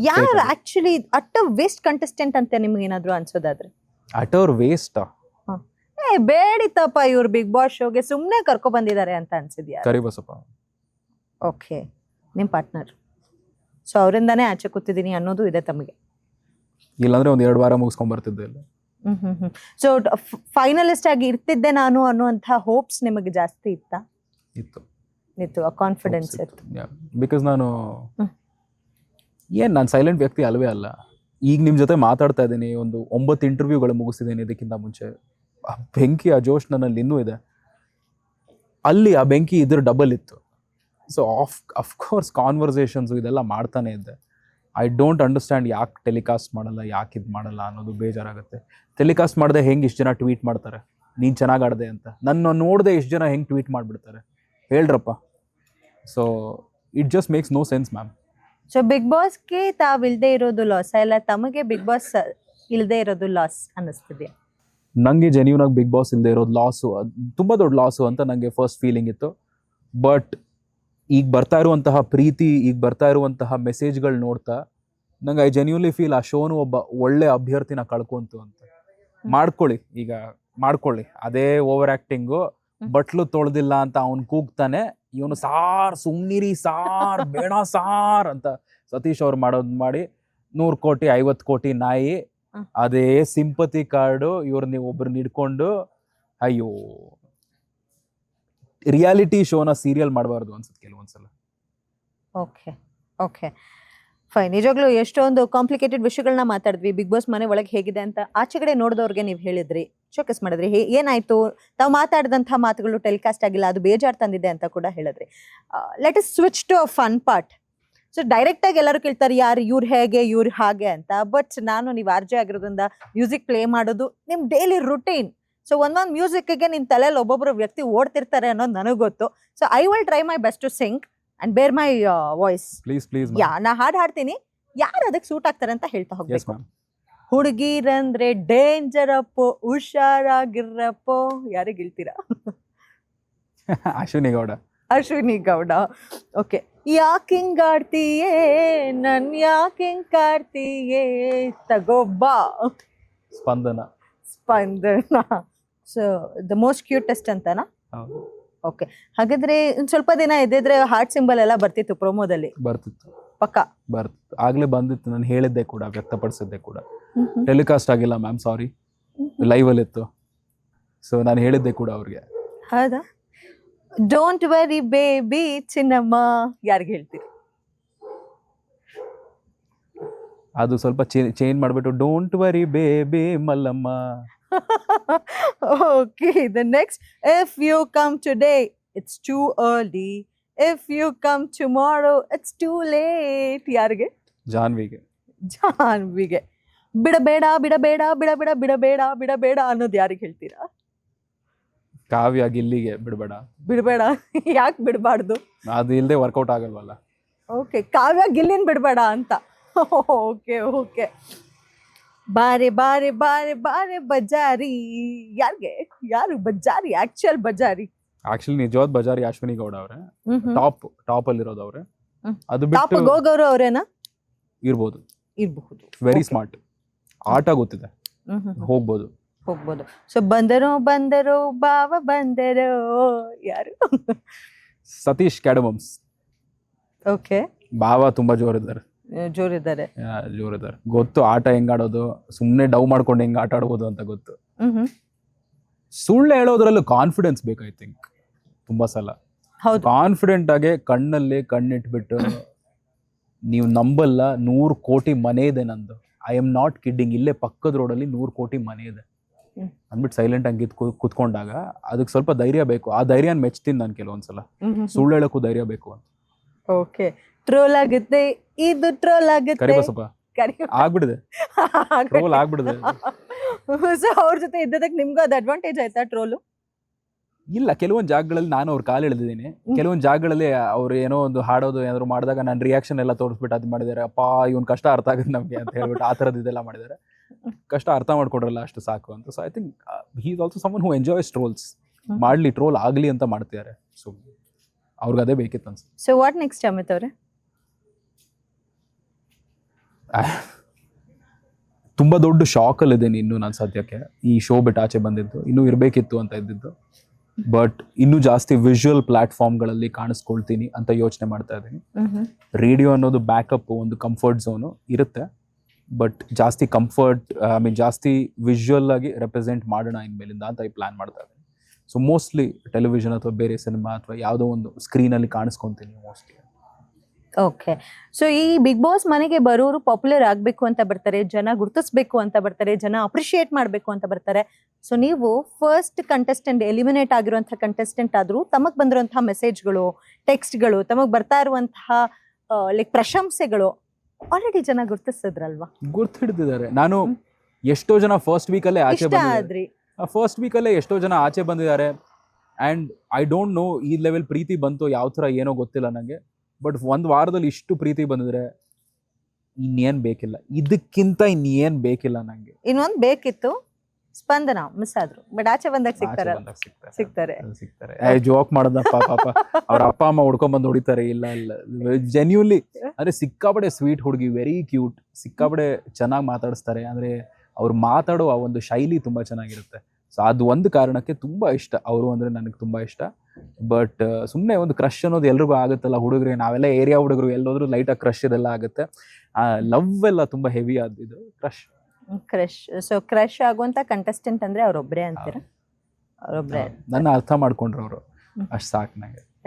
ಯಾರು ಆಕ್ಚುಲಿ ಅಟ್ಟ waste contestant ಅಂತ ನಿಮ್ಗೆ ಏನಾದ್ರು ಅನ್ಸೋದಾದ್ರೆ? ಅಟೋರ್ ವೇಸ್ಟ್ ಬೇಡಿತಪ್ಪ ಇವ್ರು ಬಿಗ್ ಬಾಸ್ ಶೋಗೆ ಸುಮ್ನೆ ಕರ್ಕೊ ಬಂದಿದ್ದಾರೆ ಅಂತ ಅನ್ಸಿದ್ಯಾ? ಕರಿಬಸಪ್ಪ. ಓಕೆ, ನಿಮ್ ಪಾರ್ಟ್ನರ್, ಸೊ ಅವರಿಂದಾನೇ ಆಚೆ ಕೂತಿದ್ದೀನಿ ಅನ್ನೋದು ಇದೆ ತಮಗೆ? ಇಲ್ಲಾಂದ್ರೆ ಒಂದ್ 2 ವಾರ ಮುಗಿಸ್ಕೊಂಡ್ ಬರ್ತಿದ್ದೆ ಇಲ್ಲ. ಸೊ ಫೈನಲಿಸ್ಟ್ ಆಗಿ ಇರ್ತಿದ್ದೆ ನಾನು ಅನ್ನುವಂಥ ಹೋಪ್ಸ್ ನಿಮಗೆ ಜಾಸ್ತಿ ಇತ್ತಾ? ಇತ್ತು, ಕಾನ್ಫಿಡೆನ್ಸ್ ಇತ್ತು. ಬಿಕಾಸ್ ನಾನು ನಾನು ಸೈಲೆಂಟ್ ವ್ಯಕ್ತಿ ಅಲ್ವೇ ಅಲ್ಲ. ಈಗ ನಿಮ್ ಜೊತೆ ಮಾತಾಡ್ತಾ ಇದ್ದೀನಿ, ಒಂದು 9 ಇಂಟರ್ವ್ಯೂಗಳು ಮುಗಿಸಿದ್ದೀನಿ ಇದಕ್ಕಿಂತ ಮುಂಚೆ. ಆ ಬೆಂಕಿ, ಆ ಜೋಶ್ ನನ್ನಲ್ಲಿ ಇನ್ನೂ ಇದೆ. ಅಲ್ಲಿ ಆ ಬೆಂಕಿ ಇದ್ರ ಡಬಲ್ ಇತ್ತು. ಸೊ ಅಫ್ಕೋರ್ಸ್ ಕಾನ್ವರ್ಸೇಷನ್ಸ್ ಇದೆಲ್ಲ ಮಾಡ್ತಾನೆ ಇದ್ದೆ. ಐ ಡೋಂಟ್ ಅಂಡರ್ಸ್ಟ್ಯಾಂಡ್ ಯಾಕೆ ಟೆಲಿಕಾಸ್ಟ್ ಮಾಡಲ್ಲ, ಯಾಕೆ ಇದು ಮಾಡಲ್ಲ ಅನ್ನೋದು ಬೇಜಾರಾಗುತ್ತೆ. ಟೆಲಿಕಾಸ್ಟ್ ಮಾಡದೆ ಹೆಂಗೆ ಇಷ್ಟು ಜನ ಟ್ವೀಟ್ ಮಾಡ್ತಾರೆ ನೀನು ಚೆನ್ನಾಗಿ ಆಡಿದೆ ಅಂತ? ನನ್ನ ನೋಡದೆ ಎಷ್ಟು ಜನ ಹೆಂಗೆ ಟ್ವೀಟ್ ಮಾಡಿಬಿಡ್ತಾರೆ ಹೇಳ್ರಪ್ಪ. So it just makes no sense ma'am. So big ಬಾಸ್ಗೆ ತಾವಿಲ್ದೇ ಇರೋದು ಲಾಸ್ ಇಲ್ಲ, ತಮಗೆ ಬಿಗ್ ಬಾಸ್ ಇಲ್ಲದೆ ಇರೋದು ಲಾಸ್ ಅನ್ನಿಸ್ತಿದೆಯಾ? ನನಗೆ ಜೆನ್ಯೂನ್ ಆಗಿ ಬಿಗ್ ಬಾಸ್ ಇಲ್ಲದೆ ಇರೋದು ಲಾಸು, ತುಂಬ ದೊಡ್ಡ ಲಾಸು ಅಂತ ನನಗೆ ಫಸ್ಟ್ ಫೀಲಿಂಗ್ ಇತ್ತು. ಬಟ್ ಈಗ ಬರ್ತಾ ಇರುವಂತಹ ಪ್ರೀತಿ, ಈಗ ಬರ್ತಾ ಇರುವಂತಹ ಮೆಸೇಜ್ಗಳು ನೋಡ್ತಾ ನಂಗೆ ಐ ಜೆನ್ಯೂನ್ಲಿ ಫೀಲ್ ಆ ಶೋನು ಒಬ್ಬ ಒಳ್ಳೆ ಅಭ್ಯರ್ಥಿನ ಕಳ್ಕೊಂತು ಅಂತ. ಮಾಡ್ಕೊಳ್ಳಿ ಅದೇ ಓವರ್ ಆ್ಯಕ್ಟಿಂಗು. ಬಟ್ಲು ತೊಳೆದಿಲ್ಲ ಅಂತ ಅವ್ನು ಕೂಗ್ತಾನೆ, ಇವನು ಸುಮ್ನಿರಿ ಸಾರ್ ಬೇಡ ಸಾರ್ ಅಂತ ಸತೀಶ್ ಅವ್ರು ಮಾಡೋದು ಮಾಡಿ 100 ಕೋಟಿ 50 ಕೋಟಿ ನಾಯಿ, ಅದೇ ಸಿಂಪತಿ ಕಾರ್ಡು ಇವ್ರನ್ನ ಒಬ್ರನ್ನ ಹಿಡ್ಕೊಂಡು. ಅಯ್ಯೋ, ರಿಯಾಲಿಟಿ ಶೋನ ಸೀರಿಯಲ್ ಮಾಡಬಾರ್ದು ಅನ್ಸುತ್ತೆ ಕೆಲವೊಂದ್ಸಲ. Okay fine. ನಿಜವಾಗ್ಲೂ ಎಷ್ಟೊಂದು ಕಾಂಪ್ಲಿಕೇಟೆಡ್ ವಿಷಯಗಳನ್ನ ಮಾತಾಡಿದ್ವಿ. ಬಿಗ್ ಬಾಸ್ ಮನೆ ಒಳಗೆ ಹೇಗಿದೆ ಅಂತ ಆಚೆಗಡೆ ನೋಡಿದವ್ರಿಗೆ ನೀವು ಹೇಳಿದ್ರಿ, ಶೋಕಸ್ ಮಾಡಿದ್ರಿ, ಏನಾಯ್ತು ತಾವು ಮಾತಾಡಿದಂಥ ಮಾತುಗಳು ಟೆಲಿಕಾಸ್ಟ್ ಆಗಿಲ್ಲ, ಅದು ಬೇಜಾರು ತಂದಿದೆ ಅಂತ ಕೂಡ ಹೇಳಿದ್ರಿ. Let us switch to a fun part. So direct ಆಗಿ ಎಲ್ಲರೂ ಕೇಳ್ತಾರೆ ಯಾರು ಇವ್ರು ಹೇಗೆ ಇವ್ರು ಹಾಗೆ ಅಂತ. ಬಟ್ ನೀವು ಆರ್ಜೆ ಆಗಿರೋದ್ರಿಂದ ಮ್ಯೂಸಿಕ್ ಪ್ಲೇ ಮಾಡೋದು ನಿಮ್ ಡೈಲಿ ರುಟೀನ್. ಸೊ ಒಂದೊಂದು ಮ್ಯೂಸಿಕ್ಗೆ ನಿನ್ ತಲೆಯಲ್ಲಿ ಒಬ್ಬೊಬ್ರು ವ್ಯಕ್ತಿ ಓಡ್ತಿರ್ತಾರೆ ಅನ್ನೋದು ನನಗೆ ಗೊತ್ತು. So I will try my best to sing and bear my voice. Please ನಾ ಹಾಡ್ತೀನಿ, ಯಾರು ಅದಕ್ಕೆ ಸೂಟ್ ಆಗ್ತಾರೆ ಅಂತ ಹೇಳ್ತಾ ಹೋಗ್ಬೇಕು. ಹುಡುಗಿರಂದ್ರೆ ಡೇಂಜರ್ ಅಪ್ಪೋ, ಹುಷಾರಾಗಿರಪ್ಪೋ. ಯಾರಿಗೆ ಹೇಳ್ತೀರಾ? ಅಶ್ವಿನಿ ಗೌಡ. ಓಕೆ. ಯಾಕಿಂಗ್ ಆಡ್ತೀಯೇ ನನ್ ಯಾಕಿಂಗ್ ಕಾಡ್ತೀಯೇ ತಗೋಬ್ಬಾ. ಸ್ಪಂದನ. ಸೊ ದ ಮೋಸ್ಟ್ ಕ್ಯೂಟೆಸ್ಟ್ ಅಂತನಾ? ಓಕೆ. ಹಾಗಾದ್ರೆ ಸ್ವಲ್ಪ ದಿನ ಇದ್ದಿದ್ರೆ ಹಾರ್ಟ್ ಸಿಂಬಲ್ ಎಲ್ಲ ಬರ್ತಿತ್ತು ಪ್ರೊಮೋದಲ್ಲಿ. ಬರ್ತಿತ್ತು ಪಕ್ಕ ಬರ್ತಿತ್ತು, ಆಗ್ಲೇ ಬಂದಿತ್ತು. ನಾನು ಹೇಳಿದ್ದೆ ಕೂಡ, ವ್ಯಕ್ತಪಡಿಸಿದ್ದೆ ಕೂಡ. ಟೆಲಿಕಾಸ್ಟ್ ಆಗಿಲ್ಲ ಮ್ಯಾಮ್, ಸಾರಿ, ಲೈವ್ ಅಲ್ಲಿ ಇತ್ತು. ಸೊ ನಾನು ಹೇಳಿದ್ದೆ ಕೂಡ ಅವ್ರಿಗೆ. ಹೌದಾ? ಡೋಂಟ್ ವೆರಿ ಬೇಬಿ ಚಿನ್ನಮ್ಮ ಯಾರಿಗೆ ಹೇಳ್ತೀರಿ? ಅದು ಸ್ವಲ್ಪ ಚೇಂಜ್ ಮಾಡ್ಬಿಟ್ಟು don't worry baby Mallamma. Okay, the next, if you come today it's too early, if you come tomorrow it's too late. ಯಾರಿಗೆ? ಜಾನ್ವಿಗೆ. ಬಿಡಬೇಡ ಬಿಡಬೇಡ ಬಿಡಬೇಡ ಬಿಡಬೇಡ ಬಿಡಬೇಡ ಅನ್ನೋದು ಯಾರಿಗೆ ಹೇಳ್ತೀರಾ? ಕಾವ್ಯ ಗಿಲ್ಲಿಗೆ. ಬಿಡಬೇಡ. ಯಾಕೆ ಬಿಡಬಾರ್ದು? ಅದು ಇಲ್ಲದೆ ವರ್ಕೌಟ್ ಆಗಲ್ವಲ್ಲ. ಓಕೆ, ಕಾವ್ಯ ಗಿಲ್ಲಿನ್ ಬಿಡಬೇಡ ಅಂತ. ಓಕೆ. ಬಾರೆ ಬಾರೆ ಬಾರೆ ಬಾರೆ ಬಜಾರಿ. ಯಾರು ಬಜಾರಿ? ಆಕ್ಚುಲಿ ನಿಜವಾದ ಬಜಾರಿ ಅಶ್ವಿನಿ ಗೌಡ ಅವ್ರೆ. ಟಾಪ್ ಅಲ್ಲಿ ಇರೋದು ಅವ್ರೆ. ಅದು ಬಿಟ್ಟು ಗೋಗೌರು ಅವರೇನಾ? ಇರ್ಬೋದು. ವೆರಿ ಸ್ಮಾರ್ಟ್, ಆಟ ಗೊತ್ತಿದೆ, ಹೋಗ್ಬೋದು. ಸೊ ಬಂದರು ಬಾವ ಬಂದರು. ಯಾರು? ಸತೀಶ್ ಕ್ಯಾಡಮಮ್ಸ್. ಓಕೆ. ಬಾವ ತುಂಬಾ ಜೋರಿದ್ದಾರೆ. ಗೊತ್ತು ಆಟ ಹೆಂಗ್ ಆಡೋದು, ಸುಮ್ನೆ ಡೌ ಮಾಡ್ಕೊಂಡು ಹೆಂಗ್ ಆಟ ಆಡ್ಬೋದು ಅಂತ ಗೊತ್ತು. ಸುಳ್ಳು ಹೇಳೋದ್ರಲ್ಲೂ ಕಾನ್ಫಿಡೆನ್ಸ್ ಬೇಕು. ಐ ಥಿಂಕ್ ತುಂಬಾ ಸಲ ಕಾನ್ಫಿಡೆಂಟ್ ಆಗಿ ಕಣ್ಣಲ್ಲಿ ಕಣ್ಣಿಟ್ಬಿಟ್ಟು ನೀವು ನಂಬಲ್ಲ, 100 ಕೋಟಿ ಮನೆ ಇದೆ ನಂದು, ಐ ಆಮ್ ನಾಟ್ ಕಿಡ್ಡಿಂಗ್, ಇಲ್ಲೇ ಪಕ್ಕದ ರೋಡಲ್ಲಿ 100 ಕೋಟಿ ಮನೆ ಇದೆ ಅಂದ್ಬಿಟ್ಟು ಸೈಲೆಂಟ್ ಆಗಿ ಕುತ್ಕೊಂಡಾಗ ಅದಕ್ಕೆ ಸ್ವಲ್ಪ ಧೈರ್ಯ ಬೇಕು. ಆ ಧೈರ್ಯ ಮೆಚ್ತೀನಿ ನಾನು ಕೆಲವೊಂದ್ಸಲ. ಸುಳ್ಳು ಹೇಳಕ್ಕೂ ಧೈರ್ಯ ಬೇಕು ಅಂತ. ಓಕೆ. ಟ್ರೋಲ್ ಆಗುತ್ತೆ, ಇದು ಟ್ರೋಲ್ ಆಗುತ್ತೆ. ಕರಿಬಸಪ್ಪ ಆಗ್ಬಿಡಿದೆ, ಟ್ರೋಲ್ ಆಗ್ಬಿಡಿದೆ. ಸೊ ಅವ್ರ ಜೊತೆ ಇದ್ದದಕ್ಕೆ ನಿಮ್ಗೂ ಅದು ಅಡ್ವಾಂಟೇಜ್ ಆಯ್ತಾ ಟ್ರೋಲು? ಇಲ್ಲ, ಕೆಲವೊಂದು ಜಾಗಗಳಲ್ಲಿ ನಾನು ಅವ್ರು ಕಾಲು ಎಳೆದಿದ್ದೀನಿ. ಕೆಲವೊಂದು ಜಾಗಗಳಲ್ಲಿ ಅವ್ರು ಏನೋ ಒಂದು ಹಾಡೋದು ಏನಾದ್ರು ಮಾಡಿದಾಗ ನಾನು ರಿಯಾಕ್ಷನ್ ಎಲ್ಲ ತೋರಿಸ್ಬಿಟ್ಟು ಅದು ಮಾಡಿದ್ದಾರೆ. ಅಪ್ಪ ಇವ್ನ ಕಷ್ಟ ಅರ್ಥ ಆಗುತ್ತೆ ನಮಗೆ ಅಂತ ಹೇಳ್ಬಿಟ್ಟು ಆ ಥರದ್ದು ಇದೆಲ್ಲ ಮಾಡಿದ್ದಾರೆ. ಕಷ್ಟ ಅರ್ಥ ಮಾಡ್ಕೊಡ್ರಲ್ಲ ಅಷ್ಟು ಸಾಕು ಅಂತ. So I think he is also someone who enjoys trolls. ಮಾಡ್ಲಿ, ಟ್ರೋಲ್ ಆಗಲಿ ಅಂತ ಮಾಡ್ತಿದ್ದಾರೆ. ಸೊ ಅವ್ರಿಗೆ ಅದೇ ಬೇಕಿತ್ತು ಅನ್ಸುತ್ತೆ. ಸೊ ವಾಟ್ ನೆಕ್ಸ್ಟ್ ಅಮಿತ್ ಅವರೇ? ತುಂಬ ದೊಡ್ಡ ಶಾಕಲ್ಲಿದ್ದೀನಿ ಇನ್ನೂ ನಾನು ಸದ್ಯಕ್ಕೆ. ಈ ಶೋ ಬಿಟ್ಟು ಆಚೆ ಬಂದಿದ್ದು ಇನ್ನೂ ಇರಬೇಕಿತ್ತು ಅಂತ ಇದ್ದಿದ್ದು, ಬಟ್ ಇನ್ನೂ ಜಾಸ್ತಿ ವಿಜುವಲ್ ಪ್ಲಾಟ್ಫಾರ್ಮ್ಗಳಲ್ಲಿ ಕಾಣಿಸ್ಕೊಳ್ತೀನಿ ಅಂತ ಯೋಚನೆ ಮಾಡ್ತಾ ಇದ್ದೀನಿ. ರೇಡಿಯೋ ಅನ್ನೋದು ಬ್ಯಾಕಪ್, ಒಂದು ಕಂಫರ್ಟ್ ಝೋನು ಇರುತ್ತೆ, ಬಟ್ ಜಾಸ್ತಿ ಜಾಸ್ತಿ ವಿಜುವಲ್ ಆಗಿ ರೆಪ್ರೆಸೆಂಟ್ ಮಾಡೋಣ ಇನ್ಮೇಲಿಂದ ಅಂತ ಪ್ಲಾನ್ ಮಾಡ್ತಾ ಇದ್ದೀನಿ. ಸೊ ಮೋಸ್ಟ್ಲಿ ಟೆಲಿವಿಷನ್ ಅಥವಾ ಬೇರೆ ಸಿನಿಮಾ ಅಥವಾ ಯಾವುದೋ ಒಂದು ಸ್ಕ್ರೀನಲ್ಲಿ ಕಾಣಿಸ್ಕೊತೀನಿ ಮೋಸ್ಟ್ಲಿ. ಓಕೆ. ಸೊ ಈ ಬಿಗ್ ಬಾಸ್ ಮನೆಗೆ ಬರೋರು ಪಾಪ್ಯುಲರ್ ಆಗಬೇಕು ಅಂತ ಬರ್ತಾರೆ, ಜನ ಗುರುತಿಸ್ಬೇಕು ಅಂತ ಬರ್ತಾರೆ, ಜನ ಅಪ್ರಿಷಿಯೇಟ್ ಮಾಡಬೇಕು ಅಂತ ಬರ್ತಾರೆ. ಸೊ ನೀವು ಫಸ್ಟ್ ಕಂಟೆಸ್ಟೆಂಟ್, ಎಲಿಮಿನೇಟ್ ಆಗಿರುವಂತಹ ಕಂಟೆಸ್ಟೆಂಟ್ ಆದರೂ ತಮಗೆ ಬಂದಿರುವಂತಹ ಮೆಸೇಜ್ಗಳು, ಟೆಕ್ಸ್ಟ್ಗಳು, ತಮಗೆ ಬರ್ತಾ ಇರುವಂತಹ ಲೈಕ್ ಪ್ರಶಂಸೆಗಳು ಆಲ್ರೆಡಿ ಜನ ಗುರುತಿಸಿದ್ರಲ್ವಾ? ಗುರ್ತು ಹಿಡಿದಿದ್ದಾರೆ. ನಾನು ಎಷ್ಟೋ ಜನ ಫಸ್ಟ್ ವೀಕಲ್ಲೇ ಆಚೆ ಇಷ್ಟ ಆದ್ರಿ. ಫಸ್ಟ್ ವೀಕಲ್ಲೇ ಎಷ್ಟೋ ಜನ ಆಚೆ ಬಂದಿದ್ದಾರೆ. ಆ್ಯಂಡ್ ಐ ಡೋಂಟ್ ನೋ ಈ ಲೆವೆಲ್ ಪ್ರೀತಿ ಬಂತು ಯಾವ ಥರ ಏನೋ ಗೊತ್ತಿಲ್ಲ ನನಗೆ. ಬಟ್ ಒಂದು ವಾರದಲ್ಲಿ ಇಷ್ಟು ಪ್ರೀತಿ ಬಂದಿದ್ರೆ ಇನ್ನೇನು ಬೇಕಿಲ್ಲ, ಇದಕ್ಕಿಂತ ಇನ್ನೇನು ಬೇಕಿಲ್ಲ ನನಗೆ. ಇನ್ನೊಂದು ಬೇಕಿತ್ತು, ಸ್ಪಂದನ ಮಿಸ್ ಆದ್ರು, ಬಟ್ ಆಚೆ ಬಂದಾಗ ಸಿಗ್ತಾರೆ. ಜೋಕ್ ಮಾಡೋದಪ್ಪ, ಪಾಪ ಅವ್ರ ಅಪ್ಪ ಅಮ್ಮ ಹುಡ್ಕೊಂಡ್ಬಂದು ಹೊಡಿತಾರೆ. ಇಲ್ಲ ಜೆನ್ಯೂನ್ಲಿ ಅಂದ್ರೆ ಸಿಕ್ಕಾಪಡೆ ಸ್ವೀಟ್ ಹುಡುಗಿ, ವೆರಿ ಕ್ಯೂಟ್, ಸಿಕ್ಕಾಪಡೆ ಚೆನ್ನಾಗಿ ಮಾತಾಡಿಸ್ತಾರೆ. ಅಂದ್ರೆ ಅವ್ರು ಮಾತಾಡೋ ಆ ಒಂದು ಶೈಲಿ ತುಂಬಾ ಚೆನ್ನಾಗಿರುತ್ತೆ. ಸೊ ಅದು ಒಂದು ಕಾರಣಕ್ಕೆ ತುಂಬಾ ಇಷ್ಟ ಅವರು, ಅಂದ್ರೆ ನನಗೆ ತುಂಬಾ ಇಷ್ಟ. ಬಟ್ ಸುಮ್ಮನೆ ಒಂದು ಕ್ರಶ್ ಅನ್ನೋದು ಎಲ್ರಿಗೂ ಆಗುತ್ತಲ್ಲ ಹುಡುಗರಿಗೆ, ನಾವೆಲ್ಲ ಏರಿಯಾ ಹುಡುಗರು, ಎಲ್ಲೋದ್ರೂ ಲೈಟಾಗಿ ಕ್ರಶ್ ಇದೆಲ್ಲ ಆಗುತ್ತೆ. ಲವ್ ಎಲ್ಲ ತುಂಬಾ ಹೆವಿ ಆದ್ದು ಕ್ರಶ್. ಸೊ ಕ್ರಶ್ ಆಗುವಂತ ಕಂಟೆಸ್ಟೆಂಟ್ ಅಂದ್ರೆ ಅವ್ರೊಬ್ರೇ ಅಂತೀರಾ? ಅವ್ರೊಬ್ರೇ ನನ್ನ ಅರ್ಥ ಮಾಡ್ಕೊಂಡ್ರು ಅವರು, ಅಷ್ಟು ಸಾಕು ನನಗೆ.